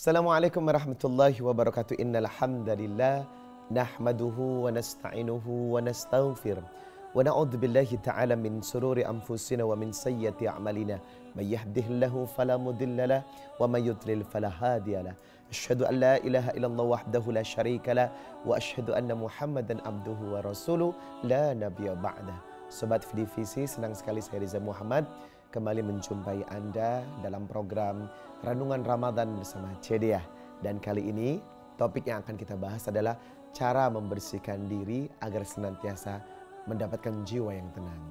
Assalamualaikum warahmatullahi wabarakatuh. Innal hamdalillah nahmaduhu wa nasta'inuhu wa nastaghfir wa na'udzu billahi ta'ala min sururi anfusina wa min sayyiati a'malina. May yahdihillahu fala mudhillalah wa may yudlil fala hadiyalah. Asyhadu an la ilaha illallah wahdahu la syarikalah wa asyhadu anna Muhammadan abduhu wa rasuluh la nabiyya ba'dah. Sobat Vidivisi, senang sekali saya Riza Muhammad kembali menjumpai Anda dalam program Renungan Ramadan bersama Cedia. Dan kali ini topik yang akan kita bahas adalah cara membersihkan diri agar senantiasa mendapatkan jiwa yang tenang.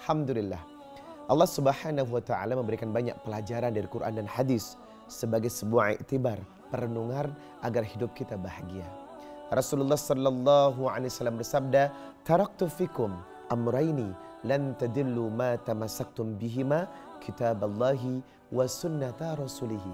Alhamdulillah, Allah Subhanahu wa Ta'ala memberikan banyak pelajaran dari Quran dan hadis sebagai sebuah iktibar, perenungan agar hidup kita bahagia. Rasulullah sallallahu alaihi wasallam bersabda, "Taraktu fikum amraini lan tadillu ma tamassaktum bihima kitaballahi wa sunnata rasulihi."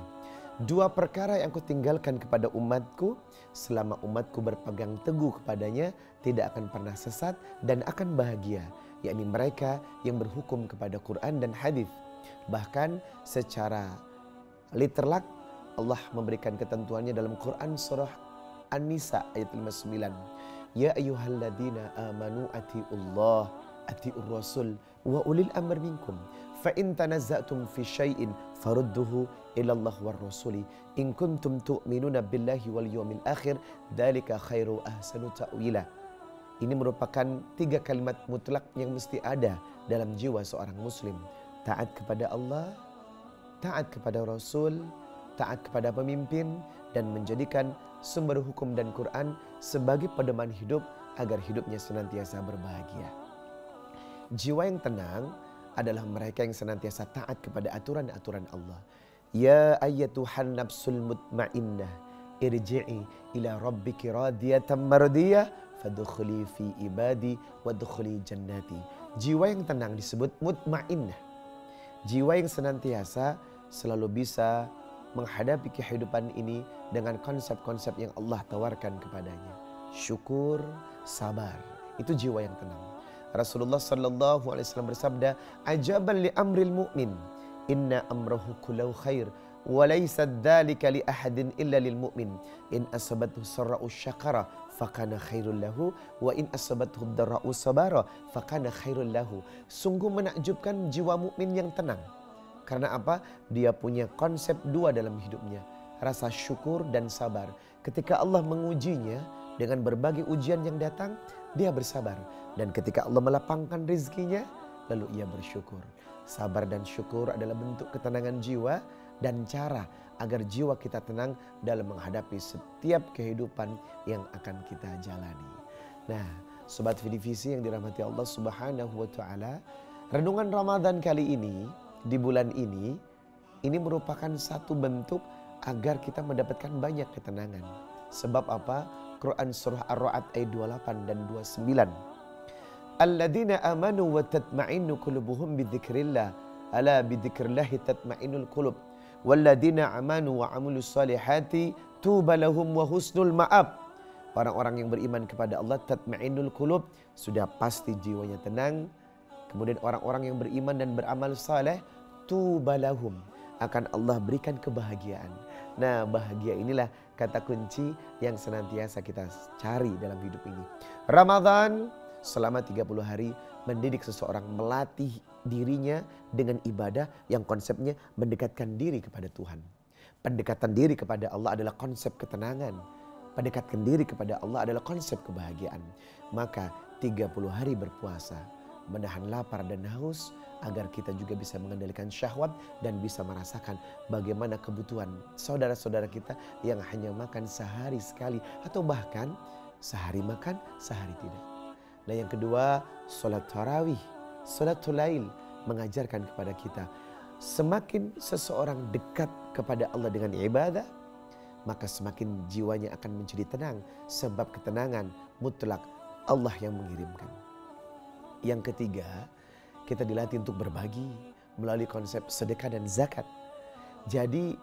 Dua perkara yang aku tinggalkan kepada umatku, selama umatku berpegang teguh kepadanya tidak akan pernah sesat dan akan bahagia, yakni mereka yang berhukum kepada Quran dan hadis. Bahkan secara literal Allah memberikan ketentuannya dalam Quran surah An-Nisa ayat 59. Ya ayyuhalladzina amanu atiullah atiur rasul wa ulil amr minkum fa in tanazza'tum fi syai'in farudduhu ila Allah war rasuli in kuntum tu'minuna billahi wal yawmil akhir dzalika khairu ahsanu ta'wila. Ini merupakan 3 kalimat mutlak yang mesti ada dalam jiwa seorang muslim. Taat kepada Allah, taat kepada Rasul, taat kepada pemimpin, dan menjadikan sumber hukum dan Quran sebagai pedoman hidup agar hidupnya senantiasa berbahagia. Jiwa yang tenang adalah mereka yang senantiasa taat kepada aturan-aturan Allah. Ya ayyatuhan nafsul mutmainnah irji'i ila rabbiki radiyatan mardiyah fadkhuli fi ibadi wadkhuli jannati. Jiwa yang tenang disebut mutmainnah. Jiwa yang senantiasa selalu bisa menghadapi kehidupan ini dengan konsep-konsep yang Allah tawarkan kepadanya. Syukur, sabar, itu jiwa yang tenang. Rasulullah sallallahu alaihi wasallam bersabda, "Ajaban li amril mu'min, inna amrahu kullahu khair, wa laysa dzalika li ahadin illa lil mu'min. In asabathu sarra'u syakara fakana khairul lahu, wa in asabathu dharra'u sabara fakana khairul lahu." Sungguh menakjubkan jiwa mukmin yang tenang. Karena apa? Dia punya konsep 2 dalam hidupnya, rasa syukur dan sabar. Ketika Allah mengujinya dengan berbagai ujian yang datang, dia bersabar. Dan ketika Allah melapangkan rezekinya, lalu ia bersyukur. Sabar dan syukur adalah bentuk ketenangan jiwa dan cara agar jiwa kita tenang dalam menghadapi setiap kehidupan yang akan kita jalani. Nah, Sobat Vidivisi yang dirahmati Allah Subhanahu wa Ta'ala, renungan Ramadan kali ini, di bulan ini merupakan satu bentuk agar kita mendapatkan banyak ketenangan. Sebab apa? Quran surah Ar-Ra'd ayat 28 dan 29. Alladzina amanu wa tatma'innu qulubuhum bidzikrillah ala bidzikrillahi tatma'innul qulub walladzina amanu wa 'amilus solihati tuba lahum wa husnul ma'ab. Orang-orang yang beriman kepada Allah, tatma'innul qulub, sudah pasti jiwanya tenang. Kemudian orang-orang yang beriman dan beramal saleh, tuba lahum, akan Allah berikan kebahagiaan. Nah, bahagia inilah kata kunci yang senantiasa kita cari dalam hidup ini. Ramadan selama 30 hari mendidik seseorang melatih dirinya dengan ibadah yang konsepnya mendekatkan diri kepada Tuhan. Pendekatan diri kepada Allah adalah konsep ketenangan. Pendekatan diri kepada Allah adalah konsep kebahagiaan. Maka 30 hari berpuasa, menahan lapar dan haus agar kita juga bisa mengendalikan syahwat dan bisa merasakan bagaimana kebutuhan saudara-saudara kita yang hanya makan sehari sekali atau bahkan sehari makan, sehari tidak. Nah, yang kedua, sholat tarawih, sholatul lail mengajarkan kepada kita semakin seseorang dekat kepada Allah dengan ibadah, maka semakin jiwanya akan menjadi tenang, sebab ketenangan mutlak Allah yang mengirimkan. Yang ketiga, kita dilatih untuk berbagi melalui konsep sedekah dan zakat. Jadi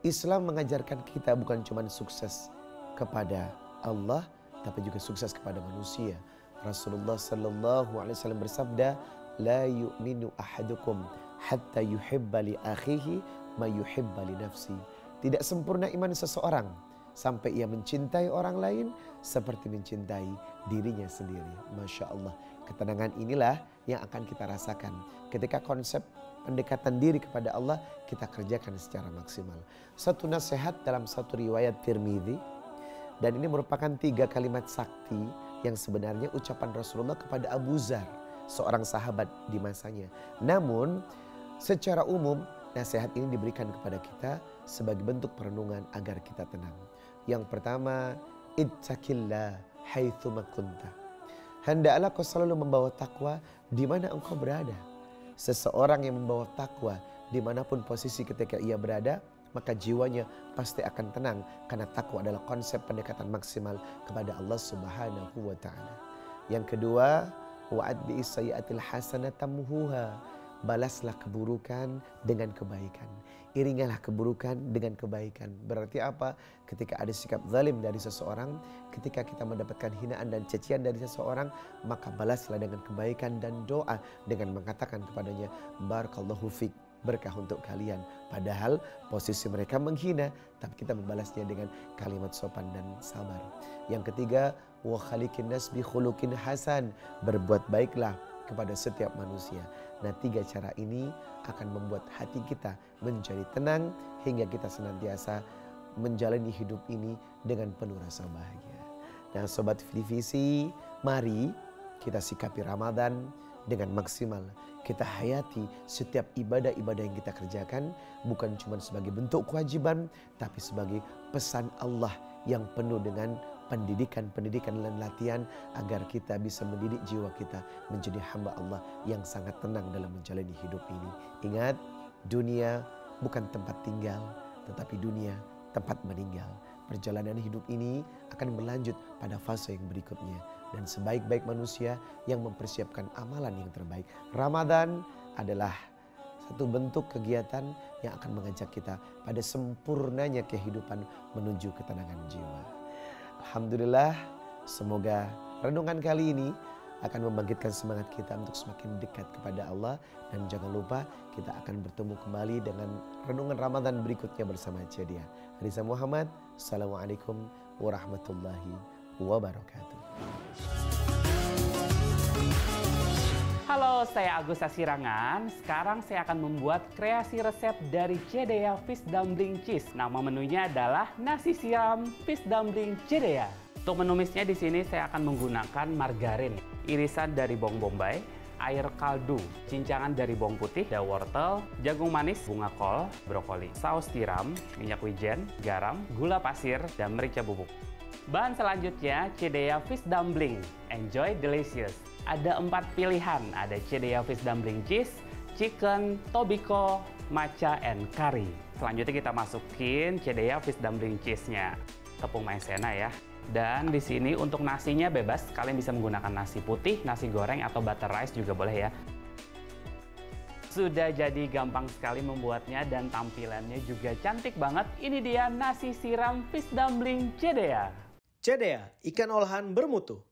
Islam mengajarkan kita bukan cuma sukses kepada Allah, tapi juga sukses kepada manusia. Rasulullah sallallahu alaihi wasallam bersabda, "La yu'minu ahadukum hatta yuhibba li akhihi ma yuhibba li nafsi." Tidak sempurna iman seseorang sampai ia mencintai orang lain seperti mencintai dirinya sendiri. Masya Allah, ketenangan inilah yang akan kita rasakan ketika konsep pendekatan diri kepada Allah kita kerjakan secara maksimal. Satu nasihat dalam satu riwayat Tirmidzi, dan ini merupakan 3 kalimat sakti yang sebenarnya ucapan Rasulullah kepada Abu Dzar, seorang sahabat di masanya. Namun secara umum nasihat ini diberikan kepada kita sebagai bentuk perenungan agar kita tenang. Yang pertama, ittaqillah haitsuma kunta. Hendaklah kau selalu membawa takwa di mana engkau berada. Seseorang yang membawa takwa dimanapun posisi ketika ia berada, maka jiwanya pasti akan tenang, karena takwa adalah konsep pendekatan maksimal kepada Allah Subhanahu wa taala. Yang kedua, wa'adbi sayyi'atil hasanata tamhuha. Balaslah keburukan dengan kebaikan. Iringilah keburukan dengan kebaikan. Berarti apa? Ketika ada sikap zalim dari seseorang, ketika kita mendapatkan hinaan dan cacian dari seseorang, maka balaslah dengan kebaikan dan doa dengan mengatakan kepadanya, barakallahu fik, berkah untuk kalian. Padahal posisi mereka menghina, tapi kita membalasnya dengan kalimat sopan dan sabar. Yang ketiga, wa khaliqin nas bi khuluqin hasan. Berbuat baiklah kepada setiap manusia. Nah, 3 cara ini akan membuat hati kita menjadi tenang hingga kita senantiasa menjalani hidup ini dengan penuh rasa bahagia. Nah, Sobat Visi, mari kita sikapi Ramadan dengan maksimal. Kita hayati setiap ibadah-ibadah yang kita kerjakan bukan cuma sebagai bentuk kewajiban, tapi sebagai pesan Allah yang penuh dengan pendidikan dan latihan agar kita bisa mendidik jiwa kita menjadi hamba Allah yang sangat tenang dalam menjalani hidup ini. Ingat, dunia bukan tempat tinggal, tetapi dunia tempat meninggal. Perjalanan hidup ini akan berlanjut pada fase yang berikutnya. Dan sebaik-baik manusia yang mempersiapkan amalan yang terbaik. Ramadan adalah satu bentuk kegiatan yang akan mengajak kita pada sempurnanya kehidupan menuju ketenangan jiwa. Alhamdulillah, semoga renungan kali ini akan membangkitkan semangat kita untuk semakin dekat kepada Allah. Dan jangan lupa kita akan bertemu kembali dengan renungan Ramadan berikutnya bersama Cedia. Riza Muhammad, Assalamualaikum warahmatullahi wabarakatuh. Halo, saya Agus Sasirangan. Sekarang saya akan membuat kreasi resep dari Cedea Fish Dumpling Cheese. Nama menunya adalah nasi siram fish dumpling Cedea. Untuk menumisnya di sini saya akan menggunakan margarin, irisan dari bawang bombay, air kaldu, cincangan dari bawang putih, ada wortel, jagung manis, bunga kol, brokoli, saus tiram, minyak wijen, garam, gula pasir, dan merica bubuk. Bahan selanjutnya, Cedea Fish Dumpling. Enjoy delicious. Ada 4 pilihan, ada Cedea Fish Dumpling Cheese, chicken, tobiko, matcha, and curry. Selanjutnya kita masukin Cedea Fish Dumpling Cheese-nya. Tepung maizena ya. Dan di sini untuk nasinya bebas, kalian bisa menggunakan nasi putih, nasi goreng, atau butter rice juga boleh ya. Sudah jadi gampang sekali membuatnya dan tampilannya juga cantik banget. Ini dia nasi siram fish dumpling Cedea. Cedea, ikan olahan bermutu.